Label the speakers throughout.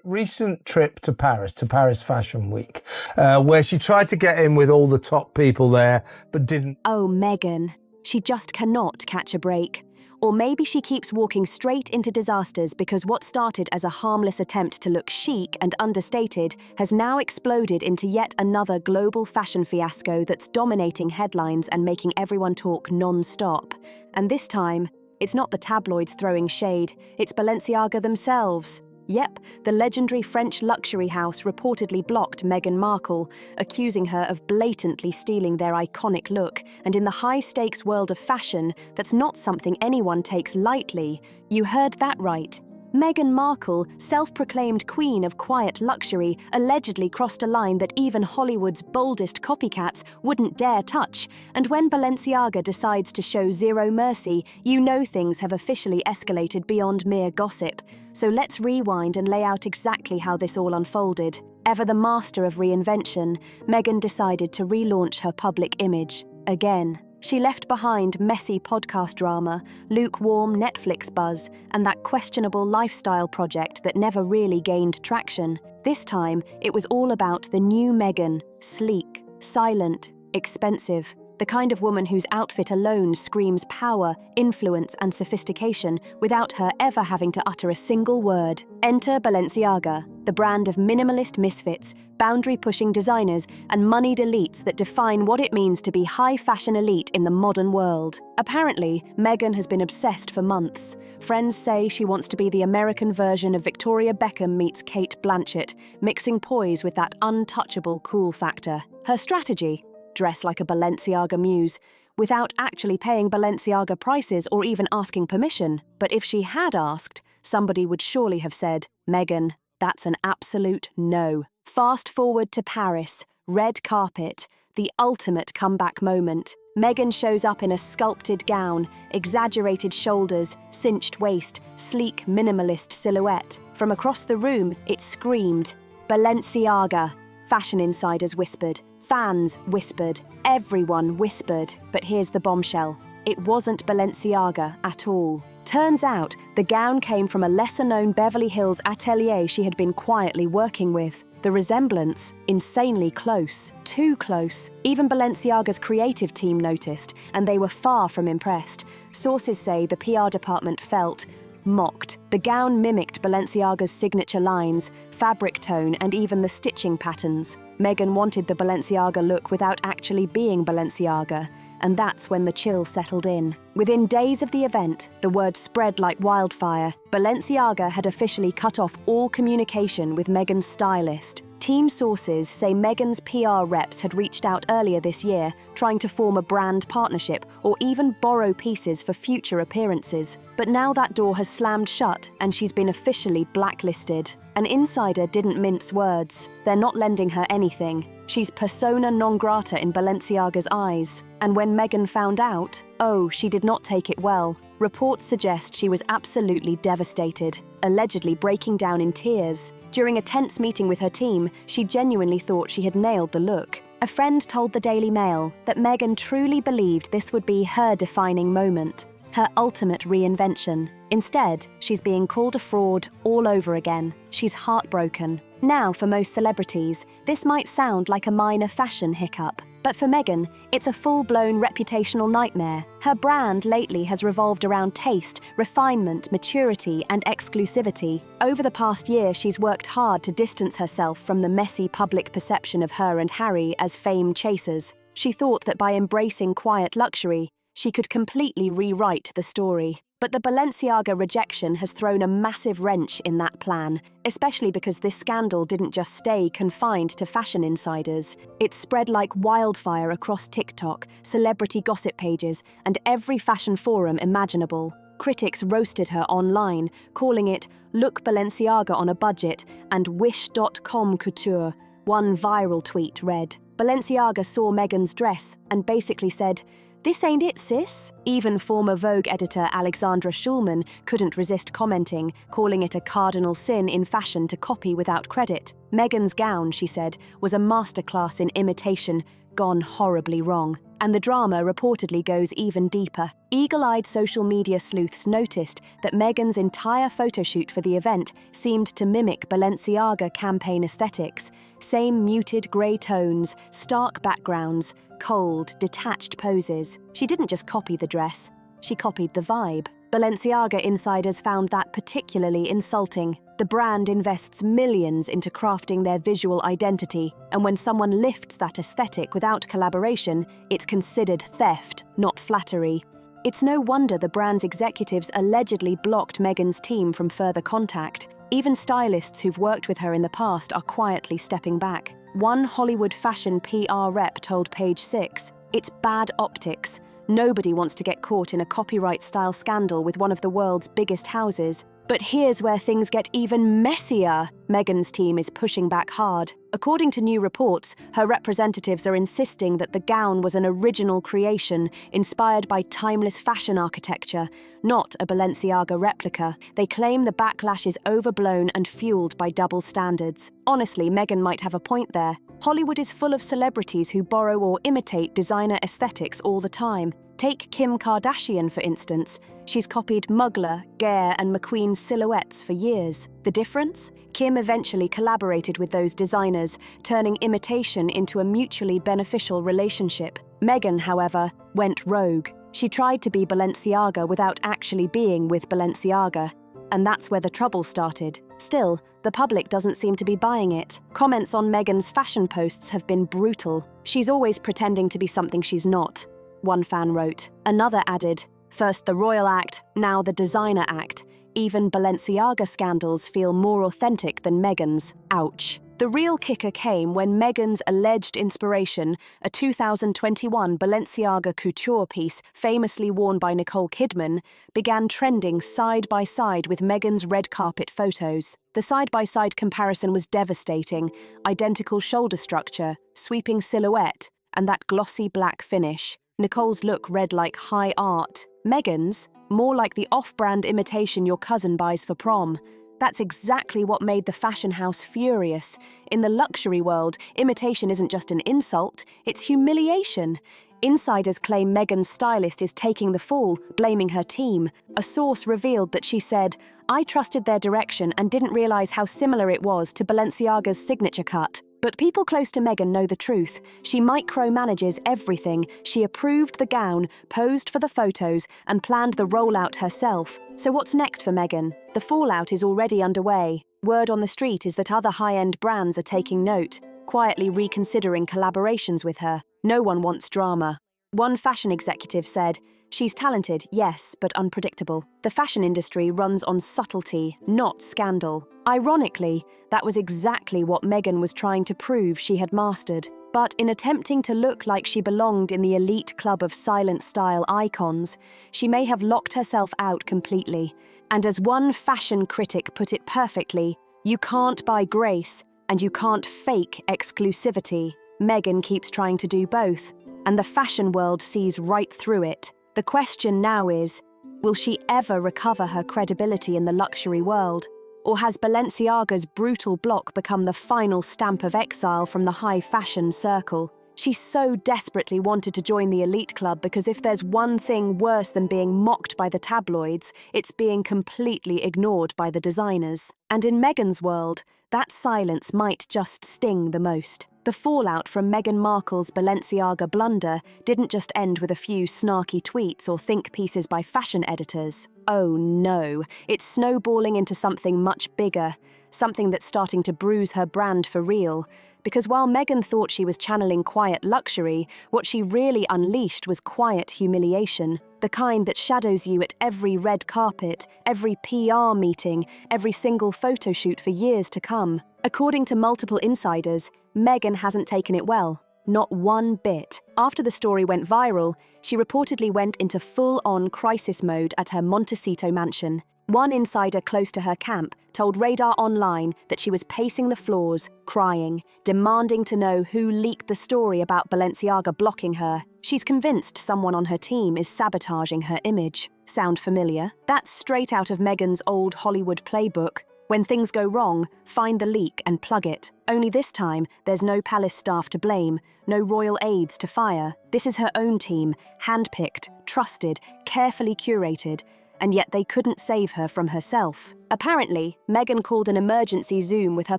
Speaker 1: Recent trip to Paris Fashion Week, where she tried to get in with all the top people there, but didn't.
Speaker 2: Oh, Meghan. She just cannot catch a break. Or maybe she keeps walking straight into disasters because what started as a harmless attempt to look chic and understated has now exploded into yet another global fashion fiasco that's dominating headlines and making everyone talk non-stop. And this time, it's not the tabloids throwing shade, it's Balenciaga themselves. Yep, the legendary French luxury house reportedly blocked Meghan Markle, accusing her of blatantly stealing their iconic look, and in the high-stakes world of fashion, that's not something anyone takes lightly. You heard that right. Meghan Markle, self-proclaimed queen of quiet luxury, allegedly crossed a line that even Hollywood's boldest copycats wouldn't dare touch, and when Balenciaga decides to show zero mercy, you know things have officially escalated beyond mere gossip. So let's rewind and lay out exactly how this all unfolded. Ever the master of reinvention, Meghan decided to relaunch her public image again. She left behind messy podcast drama, lukewarm Netflix buzz, and that questionable lifestyle project that never really gained traction. This time, it was all about the new Meghan, sleek, silent, expensive, the kind of woman whose outfit alone screams power, influence, and sophistication without her ever having to utter a single word. Enter Balenciaga, the brand of minimalist misfits, boundary-pushing designers, and moneyed elites that define what it means to be high-fashion elite in the modern world. Apparently, Meghan has been obsessed for months. Friends say she wants to be the American version of Victoria Beckham meets Kate Blanchett, mixing poise with that untouchable cool factor. Her strategy? Dress like a Balenciaga muse, without actually paying Balenciaga prices or even asking permission. But if she had asked, somebody would surely have said, "Meghan, that's an absolute no." Fast forward to Paris, red carpet, the ultimate comeback moment. Meghan shows up in a sculpted gown, exaggerated shoulders, cinched waist, sleek minimalist silhouette. From across the room, it screamed, "Balenciaga." Fashion insiders whispered. Fans whispered, everyone whispered, but here's the bombshell. It wasn't Balenciaga at all. Turns out, the gown came from a lesser-known Beverly Hills atelier she had been quietly working with. The resemblance, insanely close, too close. Even Balenciaga's creative team noticed, and they were far from impressed. Sources say the PR department felt mocked. The gown mimicked Balenciaga's signature lines, fabric tone, and even the stitching patterns. Meghan wanted the Balenciaga look without actually being Balenciaga, and that's when the chill settled in. Within days of the event, the word spread like wildfire. Balenciaga had officially cut off all communication with Meghan's stylist. Team sources say Meghan's PR reps had reached out earlier this year, trying to form a brand partnership or even borrow pieces for future appearances. But now that door has slammed shut and she's been officially blacklisted. An insider didn't mince words. They're not lending her anything. She's persona non grata in Balenciaga's eyes. And when Meghan found out, she did not take it well. Reports suggest she was absolutely devastated, allegedly breaking down in tears. During a tense meeting with her team, she genuinely thought she had nailed the look. A friend told the Daily Mail that Meghan truly believed this would be her defining moment, her ultimate reinvention. Instead, she's being called a fraud all over again. She's heartbroken. Now, for most celebrities, this might sound like a minor fashion hiccup. But for Meghan, it's a full-blown reputational nightmare. Her brand lately has revolved around taste, refinement, maturity, and exclusivity. Over the past year, she's worked hard to distance herself from the messy public perception of her and Harry as fame chasers. She thought that by embracing quiet luxury, she could completely rewrite the story. But the Balenciaga rejection has thrown a massive wrench in that plan, especially because this scandal didn't just stay confined to fashion insiders. It spread like wildfire across TikTok, celebrity gossip pages, and every fashion forum imaginable. Critics roasted her online, calling it "Look Balenciaga on a budget" and "Wish.com couture." One viral tweet read, "Balenciaga saw Meghan's dress and basically said, 'This ain't it, sis.'" Even former Vogue editor Alexandra Schulman couldn't resist commenting, calling it a cardinal sin in fashion to copy without credit. Meghan's gown, she said, was a masterclass in imitation, gone horribly wrong. And the drama reportedly goes even deeper. Eagle-eyed social media sleuths noticed that Meghan's entire photoshoot for the event seemed to mimic Balenciaga campaign aesthetics. Same muted grey tones, stark backgrounds, cold, detached poses. She didn't just copy the dress, she copied the vibe. Balenciaga insiders found that particularly insulting. The brand invests millions into crafting their visual identity, and when someone lifts that aesthetic without collaboration, it's considered theft, not flattery. It's no wonder the brand's executives allegedly blocked Meghan's team from further contact. Even stylists who've worked with her in the past are quietly stepping back. One Hollywood fashion PR rep told Page Six, "It's bad optics. Nobody wants to get caught in a copyright-style scandal with one of the world's biggest houses. But here's where things get even messier. Meghan's team is pushing back hard. According to new reports, her representatives are insisting that the gown was an original creation inspired by timeless fashion architecture, not a Balenciaga replica. They claim the backlash is overblown and fueled by double standards. Honestly, Meghan might have a point there. Hollywood is full of celebrities who borrow or imitate designer aesthetics all the time. Take Kim Kardashian, for instance. She's copied Mugler, Gare, and McQueen's silhouettes for years. The difference? Kim eventually collaborated with those designers, turning imitation into a mutually beneficial relationship. Meghan, however, went rogue. She tried to be Balenciaga without actually being with Balenciaga. And that's where the trouble started. Still, the public doesn't seem to be buying it. Comments on Meghan's fashion posts have been brutal. She's always pretending to be something she's not, one fan wrote. Another added, "First the royal act, now the designer act. Even Balenciaga scandals feel more authentic than Meghan's. Ouch." The real kicker came when Meghan's alleged inspiration, a 2021 Balenciaga couture piece famously worn by Nicole Kidman, began trending side by side with Meghan's red carpet photos. The side-by-side comparison was devastating. Identical shoulder structure, sweeping silhouette, and that glossy black finish. Nicole's look read like high art. Meghan's, more like the off-brand imitation your cousin buys for prom. That's exactly what made the fashion house furious. In the luxury world, imitation isn't just an insult, it's humiliation. Insiders claim Meghan's stylist is taking the fall, blaming her team. A source revealed that she said, "I trusted their direction and didn't realize how similar it was to Balenciaga's signature cut." But people close to Meghan know the truth. She micromanages everything. She approved the gown, posed for the photos, and planned the rollout herself. So what's next for Meghan? The fallout is already underway. Word on the street is that other high-end brands are taking note, quietly reconsidering collaborations with her. No one wants drama. One fashion executive said, "She's talented, yes, but unpredictable. The fashion industry runs on subtlety, not scandal." Ironically, that was exactly what Meghan was trying to prove she had mastered. But in attempting to look like she belonged in the elite club of silent-style icons, she may have locked herself out completely. And as one fashion critic put it perfectly, "You can't buy grace, and you can't fake exclusivity." Meghan keeps trying to do both, and the fashion world sees right through it. The question now is, will she ever recover her credibility in the luxury world? Or has Balenciaga's brutal block become the final stamp of exile from the high fashion circle? She so desperately wanted to join the elite club because if there's one thing worse than being mocked by the tabloids, it's being completely ignored by the designers. And in Meghan's world, that silence might just sting the most. The fallout from Meghan Markle's Balenciaga blunder didn't just end with a few snarky tweets or think pieces by fashion editors. Oh no, it's snowballing into something much bigger, something that's starting to bruise her brand for real. Because while Meghan thought she was channeling quiet luxury, what she really unleashed was quiet humiliation, the kind that shadows you at every red carpet, every PR meeting, every single photo shoot for years to come. According to multiple insiders, Meghan hasn't taken it well. Not one bit. After the story went viral, she reportedly went into full-on crisis mode at her Montecito mansion. One insider close to her camp told Radar Online that she was pacing the floors, crying, demanding to know who leaked the story about Balenciaga blocking her. She's convinced someone on her team is sabotaging her image. Sound familiar? That's straight out of Meghan's old Hollywood playbook. When things go wrong, find the leak and plug it. Only this time, there's no palace staff to blame, no royal aides to fire. This is her own team, handpicked, trusted, carefully curated, and yet they couldn't save her from herself. Apparently, Meghan called an emergency Zoom with her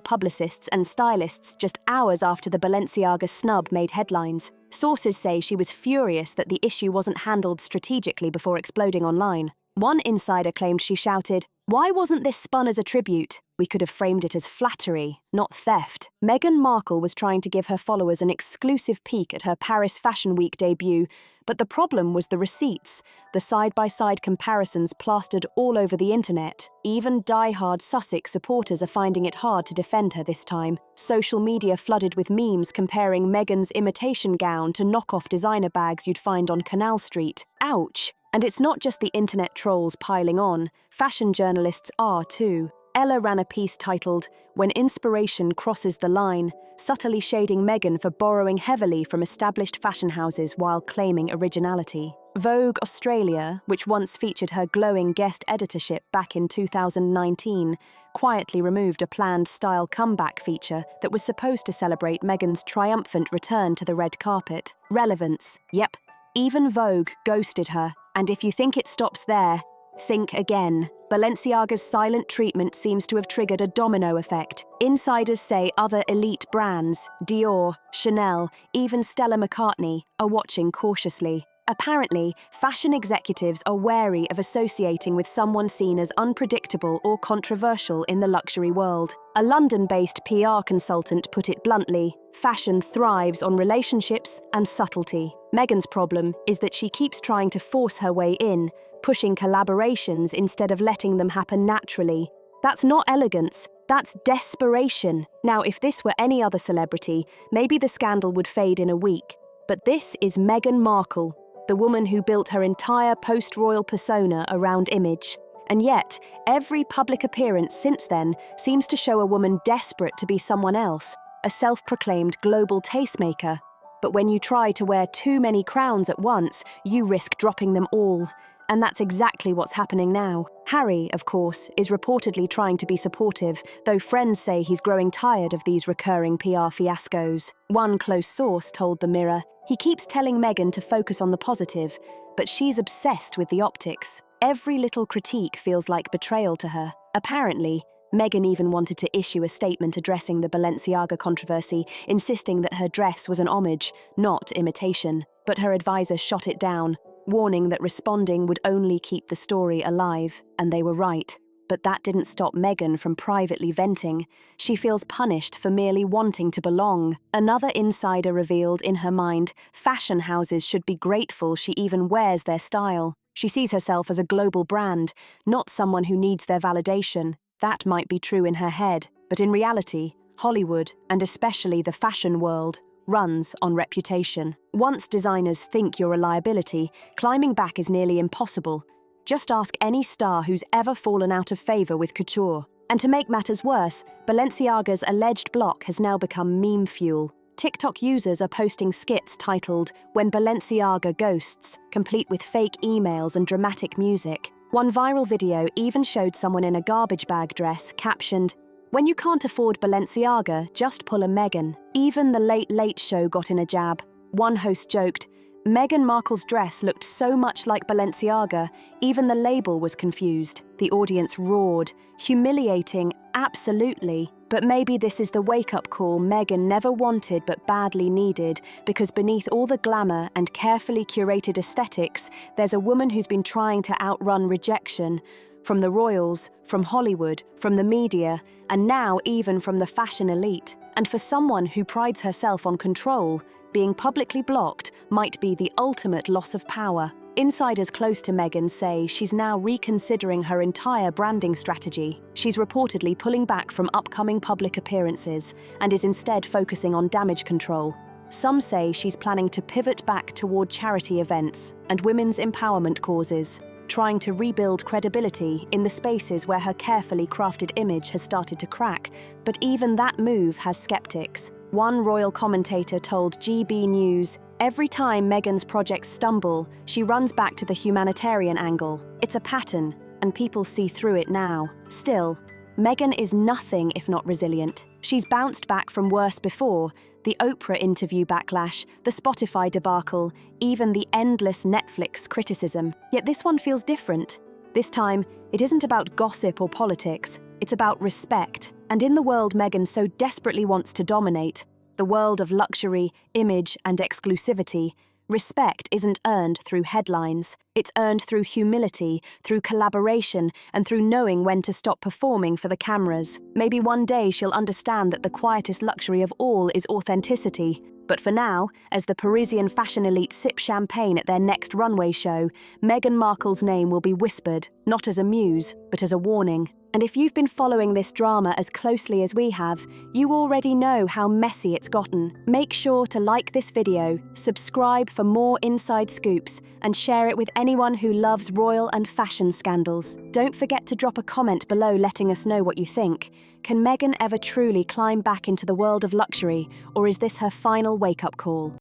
Speaker 2: publicists and stylists just hours after the Balenciaga snub made headlines. Sources say she was furious that the issue wasn't handled strategically before exploding online. One insider claimed she shouted, "Why wasn't this spun as a tribute? We could have framed it as flattery, not theft." Meghan Markle was trying to give her followers an exclusive peek at her Paris Fashion Week debut, but the problem was the receipts, the side-by-side comparisons plastered all over the internet. Even die-hard Sussex supporters are finding it hard to defend her this time. Social media flooded with memes comparing Meghan's imitation gown to knockoff designer bags you'd find on Canal Street. Ouch! And it's not just the internet trolls piling on, fashion journalists are too. Ella ran a piece titled, "When Inspiration Crosses the Line," subtly shading Meghan for borrowing heavily from established fashion houses while claiming originality. Vogue Australia, which once featured her glowing guest editorship back in 2019, quietly removed a planned style comeback feature that was supposed to celebrate Meghan's triumphant return to the red carpet. Relevance. Yep, even Vogue ghosted her. And if you think it stops there, think again. Balenciaga's silent treatment seems to have triggered a domino effect. Insiders say other elite brands, Dior, Chanel, even Stella McCartney, are watching cautiously. Apparently, fashion executives are wary of associating with someone seen as unpredictable or controversial in the luxury world. A London-based PR consultant put it bluntly, fashion thrives on relationships and subtlety. Meghan's problem is that she keeps trying to force her way in, pushing collaborations instead of letting them happen naturally. That's not elegance, that's desperation. Now, if this were any other celebrity, maybe the scandal would fade in a week. But this is Meghan Markle, the woman who built her entire post-royal persona around image. And yet, every public appearance since then seems to show a woman desperate to be someone else, a self-proclaimed global tastemaker. But when you try to wear too many crowns at once, you risk dropping them all. And that's exactly what's happening now. Harry, of course, is reportedly trying to be supportive, though friends say he's growing tired of these recurring PR fiascos. One close source told The Mirror, he keeps telling Meghan to focus on the positive, but she's obsessed with the optics. Every little critique feels like betrayal to her. Apparently, Meghan even wanted to issue a statement addressing the Balenciaga controversy, insisting that her dress was an homage, not imitation. But her advisor shot it down, warning that responding would only keep the story alive, and they were right. But that didn't stop Meghan from privately venting. She feels punished for merely wanting to belong. Another insider revealed in her mind, fashion houses should be grateful she even wears their style. She sees herself as a global brand, not someone who needs their validation. That might be true in her head, but in reality, Hollywood, and especially the fashion world, runs on reputation. Once designers think you're a liability, climbing back is nearly impossible. Just ask any star who's ever fallen out of favor with couture. And to make matters worse, Balenciaga's alleged block has now become meme fuel. TikTok users are posting skits titled "When Balenciaga Ghosts," complete with fake emails and dramatic music. One viral video even showed someone in a garbage bag dress captioned, "When you can't afford Balenciaga, just pull a Meghan." Even the Late Late Show got in a jab. One host joked, "Meghan Markle's dress looked so much like Balenciaga, even the label was confused." The audience roared, humiliating, absolutely. But maybe this is the wake-up call Meghan never wanted but badly needed, because beneath all the glamour and carefully curated aesthetics, there's a woman who's been trying to outrun rejection. From the royals, from Hollywood, from the media, and now even from the fashion elite. And for someone who prides herself on control, being publicly blocked might be the ultimate loss of power. Insiders close to Meghan say she's now reconsidering her entire branding strategy. She's reportedly pulling back from upcoming public appearances and is instead focusing on damage control. Some say she's planning to pivot back toward charity events and women's empowerment causes, trying to rebuild credibility in the spaces where her carefully crafted image has started to crack. But even that move has skeptics. One royal commentator told GB News, "Every time Meghan's projects stumble, she runs back to the humanitarian angle. It's a pattern, and people see through it now." Still, Meghan is nothing if not resilient. She's bounced back from worse before: the Oprah interview backlash, the Spotify debacle, even the endless Netflix criticism. Yet this one feels different. This time, it isn't about gossip or politics, it's about respect. And in the world Meghan so desperately wants to dominate, the world of luxury, image, and exclusivity, respect isn't earned through headlines. It's earned through humility, through collaboration, and through knowing when to stop performing for the cameras. Maybe one day she'll understand that the quietest luxury of all is authenticity. But for now, as the Parisian fashion elite sip champagne at their next runway show, Meghan Markle's name will be whispered, not as a muse, but as a warning. And if you've been following this drama as closely as we have, you already know how messy it's gotten. Make sure to like this video, subscribe for more inside scoops, and share it with anyone who loves royal and fashion scandals. Don't forget to drop a comment below letting us know what you think. Can Meghan ever truly climb back into the world of luxury, or is this her final wake-up call?